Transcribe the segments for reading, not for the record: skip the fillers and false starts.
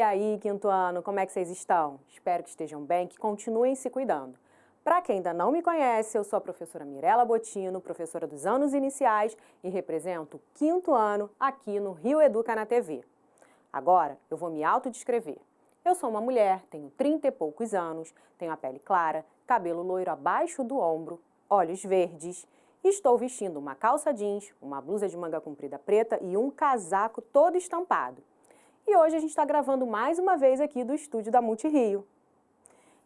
E aí, quinto ano, como é que vocês estão? Espero que estejam bem, que continuem se cuidando. Para quem ainda não me conhece, eu sou a professora Mirela Botino, professora dos anos iniciais e represento o quinto ano aqui no Rio Educa na TV. Agora, eu vou me autodescrever. Eu sou uma mulher, tenho 30 e poucos anos, tenho a pele clara, cabelo loiro abaixo do ombro, olhos verdes, e estou vestindo uma calça jeans, uma blusa de manga comprida preta e um casaco todo estampado. E hoje a gente está gravando mais uma vez aqui do estúdio da Multirio.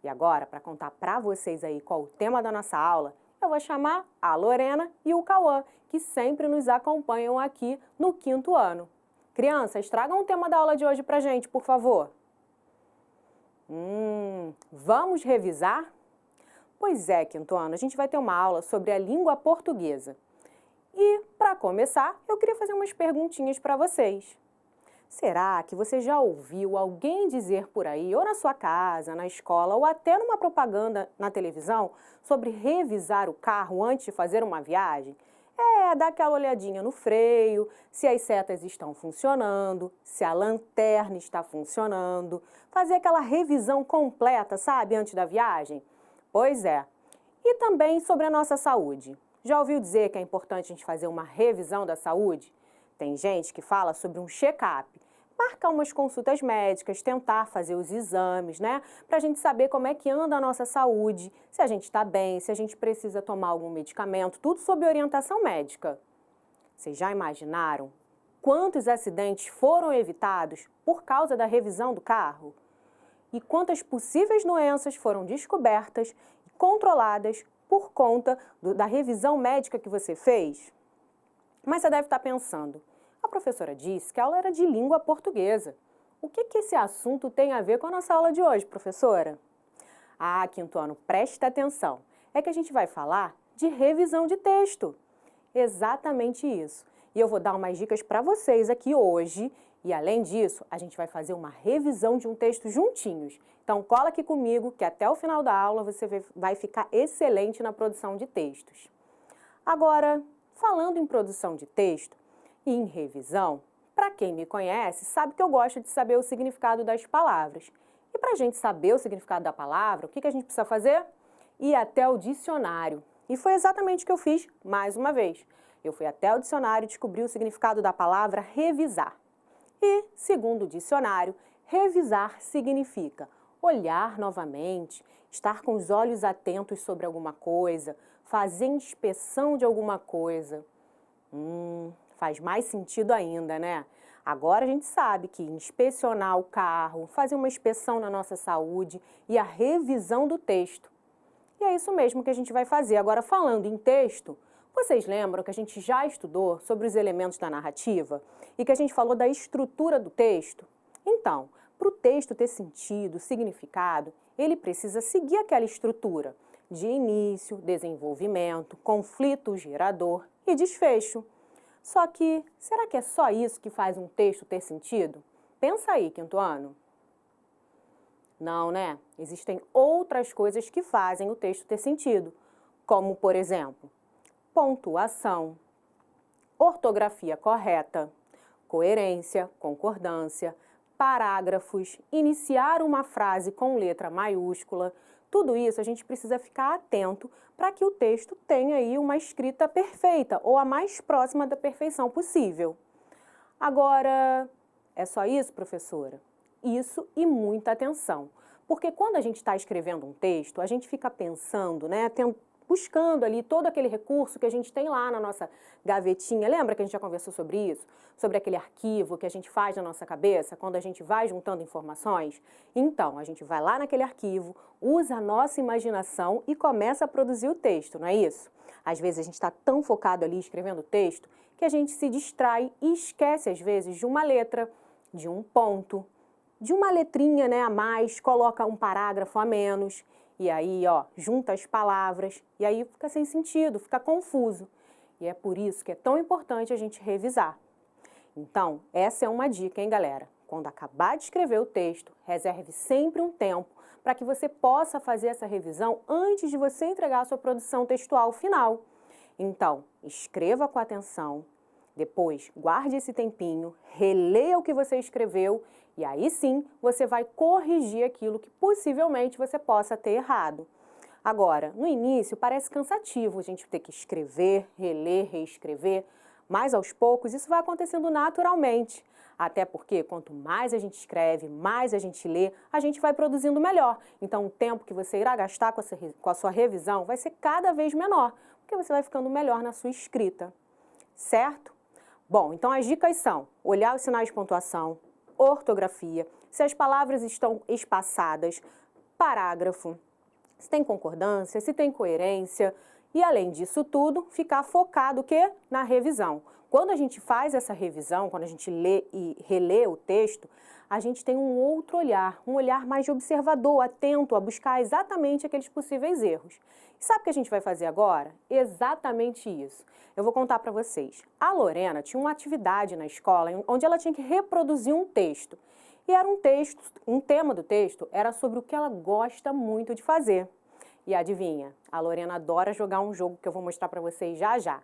E agora, para contar para vocês aí qual o tema da nossa aula, eu vou chamar a Lorena e o Cauã, que sempre nos acompanham aqui no quinto ano. Crianças, tragam o tema da aula de hoje para a gente, por favor. Vamos revisar? Pois é, quinto ano, a gente vai ter uma aula sobre a língua portuguesa. E, para começar, eu queria fazer umas perguntinhas para vocês. Será que você já ouviu alguém dizer por aí, ou na sua casa, na escola, ou até numa propaganda na televisão, sobre revisar o carro antes de fazer uma viagem? Dar aquela olhadinha no freio, se as setas estão funcionando, se a lanterna está funcionando, fazer aquela revisão completa, sabe, antes da viagem? Pois é. E também sobre a nossa saúde. Já ouviu dizer que é importante a gente fazer uma revisão da saúde? Tem gente que fala sobre um check-up, marcar umas consultas médicas, tentar fazer os exames, né? Pra gente saber como é que anda a nossa saúde, se a gente está bem, se a gente precisa tomar algum medicamento, tudo sob orientação médica. Vocês já imaginaram quantos acidentes foram evitados por causa da revisão do carro? E quantas possíveis doenças foram descobertas e controladas por conta da revisão médica que você fez? Mas você deve estar pensando, a professora disse que a aula era de língua portuguesa. O que esse assunto tem a ver com a nossa aula de hoje, professora? Quinto ano, preste atenção. É que a gente vai falar de revisão de texto. Exatamente isso. E eu vou dar umas dicas para vocês aqui hoje. E além disso, a gente vai fazer uma revisão de um texto juntinhos. Então cola aqui comigo que até o final da aula você vai ficar excelente na produção de textos. Agora, falando em produção de texto e em revisão, para quem me conhece, sabe que eu gosto de saber o significado das palavras. E para a gente saber o significado da palavra, o que a gente precisa fazer? Ir até o dicionário. E foi exatamente o que eu fiz mais uma vez. Eu fui até o dicionário e descobri o significado da palavra revisar. E, segundo o dicionário, revisar significa olhar novamente, estar com os olhos atentos sobre alguma coisa, fazer inspeção de alguma coisa. Faz mais sentido ainda, né? Agora a gente sabe que inspecionar o carro, fazer uma inspeção na nossa saúde e a revisão do texto. E é isso mesmo que a gente vai fazer. Agora, falando em texto, vocês lembram que a gente já estudou sobre os elementos da narrativa e que a gente falou da estrutura do texto? Então, para o texto ter sentido, significado, ele precisa seguir aquela estrutura de início, desenvolvimento, conflito gerador e desfecho. Só que, será que é só isso que faz um texto ter sentido? Pensa aí, quinto ano. Não, né? Existem outras coisas que fazem o texto ter sentido, como, por exemplo, pontuação, ortografia correta, coerência, concordância, parágrafos, iniciar uma frase com letra maiúscula. Tudo isso a gente precisa ficar atento para que o texto tenha aí uma escrita perfeita ou a mais próxima da perfeição possível. Agora, é só isso, professora? Isso e muita atenção, porque quando a gente está escrevendo um texto, a gente fica pensando, né, buscando ali todo aquele recurso que a gente tem lá na nossa gavetinha. Lembra que a gente já conversou sobre isso? Sobre aquele arquivo que a gente faz na nossa cabeça quando a gente vai juntando informações? Então, a gente vai lá naquele arquivo, usa a nossa imaginação e começa a produzir o texto, não é isso? Às vezes a gente está tão focado ali escrevendo o texto que a gente se distrai e esquece, às vezes, de uma letra, de um ponto, de uma letrinha, né, a mais, coloca um parágrafo a menos. E aí, junta as palavras, e aí fica sem sentido, fica confuso. E é por isso que é tão importante a gente revisar. Então, essa é uma dica, hein, galera? Quando acabar de escrever o texto, reserve sempre um tempo para que você possa fazer essa revisão antes de você entregar a sua produção textual final. Então, escreva com atenção, depois guarde esse tempinho, releia o que você escreveu E aí sim, você vai corrigir aquilo que possivelmente você possa ter errado. Agora, no início parece cansativo a gente ter que escrever, reler, reescrever, mas aos poucos isso vai acontecendo naturalmente. Até porque quanto mais a gente escreve, mais a gente lê, a gente vai produzindo melhor. Então o tempo que você irá gastar com a sua revisão vai ser cada vez menor, porque você vai ficando melhor na sua escrita, certo? Bom, então as dicas são olhar os sinais de pontuação, ortografia, se as palavras estão espaçadas, parágrafo, se tem concordância, se tem coerência e, além disso tudo, ficar focado na revisão. Quando a gente faz essa revisão, quando a gente lê e relê o texto, a gente tem um outro olhar, um olhar mais de observador, atento a buscar exatamente aqueles possíveis erros. E sabe o que a gente vai fazer agora? Exatamente isso. Eu vou contar para vocês. A Lorena tinha uma atividade na escola onde ela tinha que reproduzir um texto. E era um tema do texto era sobre o que ela gosta muito de fazer. E adivinha, a Lorena adora jogar um jogo que eu vou mostrar para vocês já já.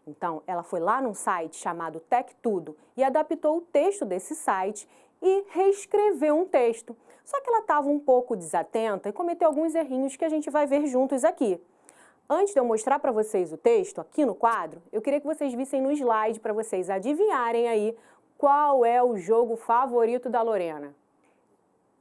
Então, ela foi lá num site chamado TecTudo e adaptou o texto desse site e reescreveu um texto. Só que ela estava um pouco desatenta e cometeu alguns errinhos que a gente vai ver juntos aqui. Antes de eu mostrar para vocês o texto aqui no quadro, eu queria que vocês vissem no slide para vocês adivinharem aí qual é o jogo favorito da Lorena.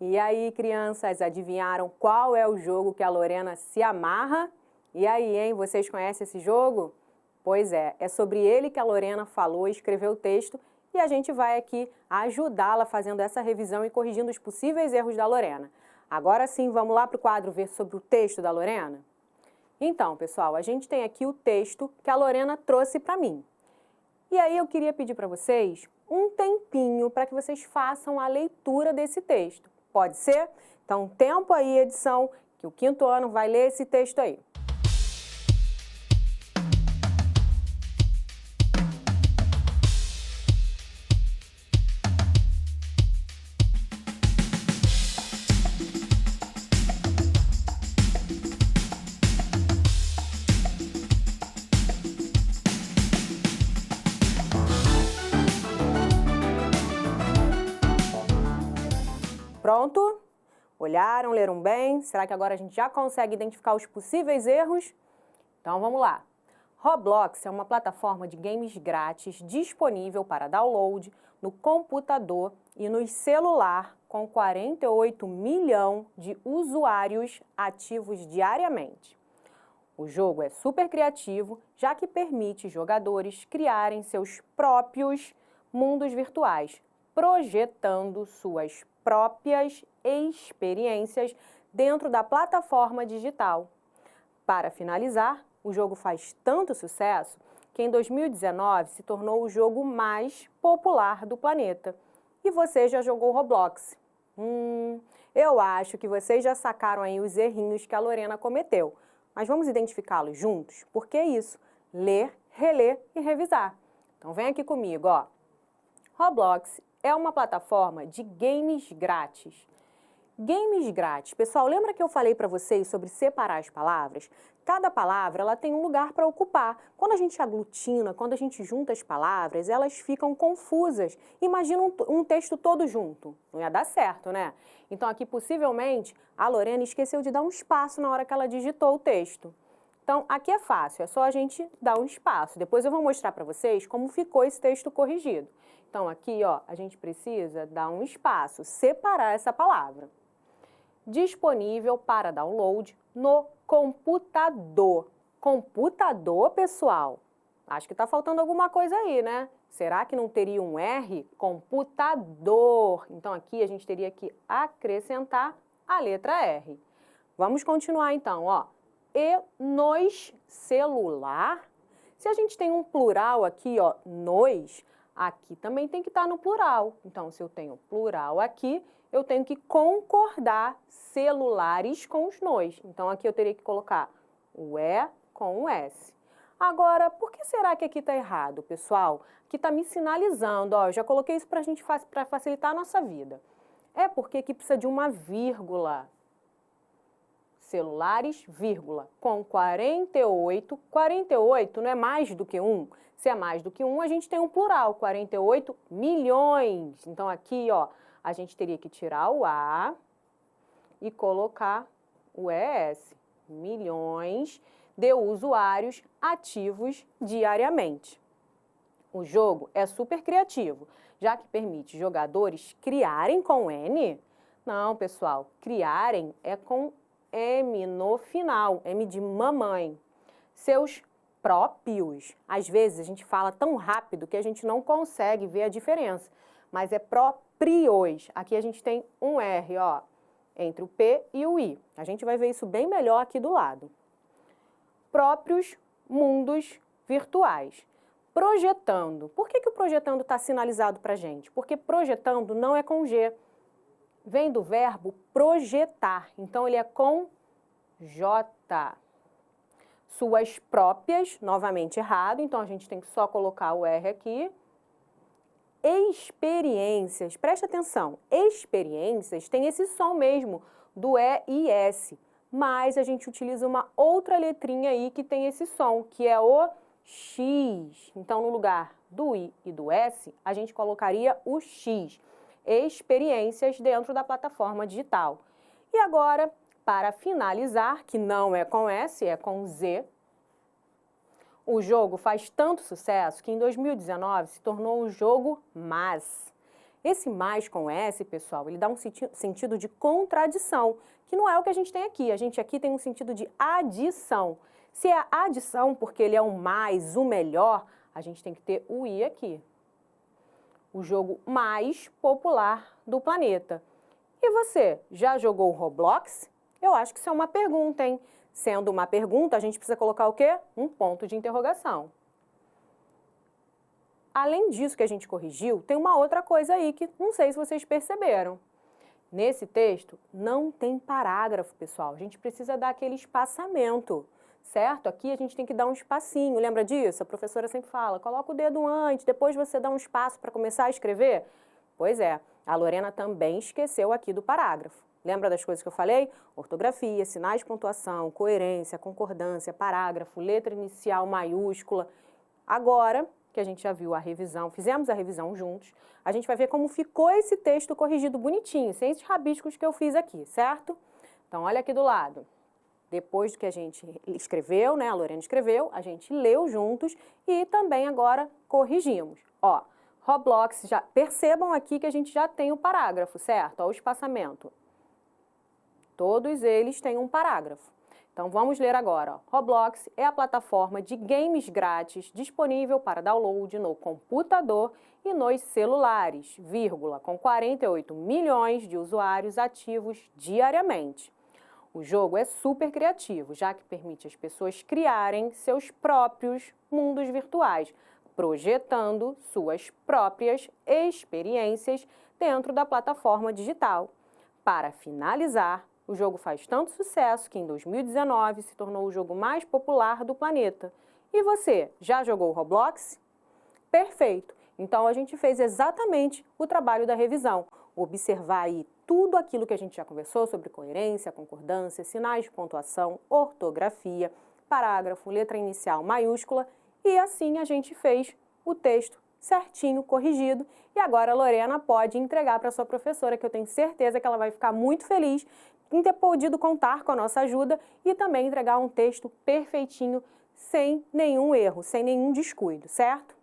E aí, crianças, adivinharam qual é o jogo que a Lorena se amarra? E aí, hein? Vocês conhecem esse jogo? Pois é sobre ele que a Lorena falou e escreveu o texto e a gente vai aqui ajudá-la fazendo essa revisão e corrigindo os possíveis erros da Lorena. Agora sim, vamos lá para o quadro ver sobre o texto da Lorena? Então, pessoal, a gente tem aqui o texto que a Lorena trouxe para mim. E aí eu queria pedir para vocês um tempinho para que vocês façam a leitura desse texto. Pode ser? Então, tempo aí, edição, que o 5º ano vai ler esse texto aí. Pronto? Olharam, leram bem? Será que agora a gente já consegue identificar os possíveis erros? Então vamos lá. Roblox é uma plataforma de games grátis disponível para download no computador e no celular com 48 milhões de usuários ativos diariamente. O jogo é super criativo, já que permite jogadores criarem seus próprios mundos virtuais, projetando suas próprias experiências dentro da plataforma digital. Para finalizar, o jogo faz tanto sucesso que em 2019 se tornou o jogo mais popular do planeta. E você já jogou Roblox? Eu acho que vocês já sacaram aí os errinhos que a Lorena cometeu. Mas vamos identificá-los juntos? Porque é isso, ler, reler e revisar. Então vem aqui comigo, ó. Roblox é uma plataforma de games grátis. Games grátis. Pessoal, lembra que eu falei para vocês sobre separar as palavras? Cada palavra ela tem um lugar para ocupar. Quando a gente aglutina, quando a gente junta as palavras, elas ficam confusas. Imagina um texto todo junto. Não ia dar certo, né? Então aqui, possivelmente, a Lorena esqueceu de dar um espaço na hora que ela digitou o texto. Então, aqui é fácil, é só a gente dar um espaço. Depois eu vou mostrar para vocês como ficou esse texto corrigido. Então, aqui, ó, a gente precisa dar um espaço, separar essa palavra. Disponível para download no computador. Computador, pessoal? Acho que está faltando alguma coisa aí, né? Será que não teria um R? Computador. Então, aqui a gente teria que acrescentar a letra R. Vamos continuar, então, ó. E nos celular. Se a gente tem um plural aqui, ó, nos, aqui também tem que estar no plural. Então, se eu tenho plural aqui, eu tenho que concordar celulares com os nos. Então, aqui eu teria que colocar o E com o S. Agora, por que será que aqui está errado, pessoal? Aqui está me sinalizando, ó, eu já coloquei isso para facilitar a nossa vida. É porque aqui precisa de uma vírgula. Celulares, vírgula, com 48. 48 não é mais do que 1. Se é mais do que 1, a gente tem um plural, 48 milhões. Então, aqui, ó, A gente teria que tirar o A e colocar o ES. Milhões de usuários ativos diariamente. O jogo é super criativo, já que permite jogadores criarem com N. Não, pessoal, criarem é com M no final, M de mamãe. Seus próprios. Às vezes a gente fala tão rápido que a gente não consegue ver a diferença, mas é próprios. Aqui a gente tem um R, ó, entre o P e o I. A gente vai ver isso bem melhor aqui do lado. Próprios mundos virtuais. Projetando. Por que o projetando está sinalizado para a gente? Porque projetando não é com G. Vem do verbo projetar. Então, ele é com J. Suas próprias, novamente errado, então a gente tem que só colocar o R aqui. Experiências, preste atenção, experiências tem esse som mesmo, do E e S, mas a gente utiliza uma outra letrinha aí que tem esse som, que é o X. Então, no lugar do I e do S, a gente colocaria o X. Experiências dentro da plataforma digital. E agora, para finalizar, que não é com S, é com Z, o jogo faz tanto sucesso que em 2019 se tornou o jogo mais. Esse mais com S, pessoal, ele dá um sentido de contradição, que não é o que a gente tem aqui. A gente aqui tem um sentido de adição. Se é adição porque ele é o mais, o melhor, a gente tem que ter o I aqui. O jogo mais popular do planeta. E você, já jogou o Roblox? Eu acho que isso é uma pergunta, hein? Sendo uma pergunta, a gente precisa colocar o quê? Um ponto de interrogação. Além disso que a gente corrigiu, tem uma outra coisa aí que não sei se vocês perceberam. Nesse texto não tem parágrafo, pessoal. A gente precisa dar aquele espaçamento, certo? Aqui a gente tem que dar um espacinho, lembra disso? A professora sempre fala, coloca o dedo antes, depois você dá um espaço para começar a escrever. Pois é, a Lorena também esqueceu aqui do parágrafo. Lembra das coisas que eu falei? Ortografia, sinais de pontuação, coerência, concordância, parágrafo, letra inicial maiúscula. Agora que a gente já viu a revisão, fizemos a revisão juntos, a gente vai ver como ficou esse texto corrigido bonitinho, sem esses rabiscos que eu fiz aqui, certo? Então, olha aqui do lado. Depois do que a gente escreveu, né, a Lorena escreveu, a gente leu juntos e também agora corrigimos. Ó, Roblox, já percebam aqui que a gente já tem o parágrafo, certo? Ó, o espaçamento. Todos eles têm um parágrafo. Então, vamos ler agora. Ó. Roblox é a plataforma de games grátis disponível para download no computador e nos celulares, vírgula, com 48 milhões de usuários ativos diariamente. O jogo é super criativo, já que permite às pessoas criarem seus próprios mundos virtuais, projetando suas próprias experiências dentro da plataforma digital. Para finalizar, o jogo faz tanto sucesso que em 2019 se tornou o jogo mais popular do planeta. E você, já jogou Roblox? Perfeito! Então a gente fez exatamente o trabalho da revisão. Observar aí tudo aquilo que a gente já conversou sobre coerência, concordância, sinais de pontuação, ortografia, parágrafo, letra inicial maiúscula e assim a gente fez o texto certinho, corrigido, e agora a Lorena pode entregar para sua professora, que eu tenho certeza que ela vai ficar muito feliz em ter podido contar com a nossa ajuda e também entregar um texto perfeitinho, sem nenhum erro, sem nenhum descuido, certo?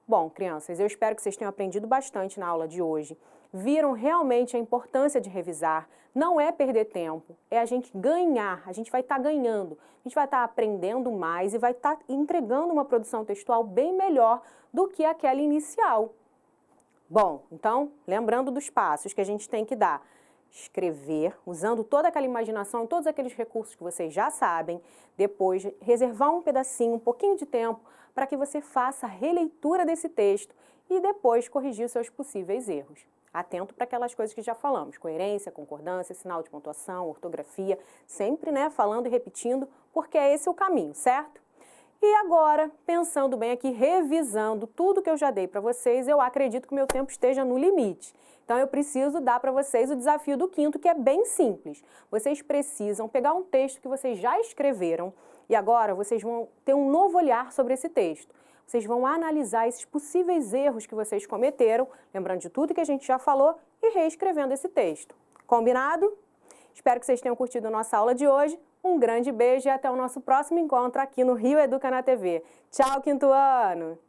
Bom, crianças, eu espero que vocês tenham aprendido bastante na aula de hoje. Viram realmente a importância de revisar. Não é perder tempo, é a gente ganhar, a gente vai estar ganhando, a gente vai estar aprendendo mais e vai estar entregando uma produção textual bem melhor do que aquela inicial. Bom, então, lembrando dos passos que a gente tem que dar. Escrever, usando toda aquela imaginação, todos aqueles recursos que vocês já sabem, depois reservar um pedacinho, um pouquinho de tempo, para que você faça a releitura desse texto e depois corrigir os seus possíveis erros. Atento para aquelas coisas que já falamos, coerência, concordância, sinal de pontuação, ortografia, sempre, né, falando e repetindo, porque esse é o caminho, certo? E agora, pensando bem aqui, revisando tudo que eu já dei para vocês, eu acredito que o meu tempo esteja no limite. Então, eu preciso dar para vocês o desafio do quinto, que é bem simples. Vocês precisam pegar um texto que vocês já escreveram e agora vocês vão ter um novo olhar sobre esse texto. vocês vão analisar esses possíveis erros que vocês cometeram, lembrando de tudo que a gente já falou e reescrevendo esse texto. Combinado? Espero que vocês tenham curtido a nossa aula de hoje. Um grande beijo e até o nosso próximo encontro aqui no Rio Educa na TV. Tchau, quinto ano!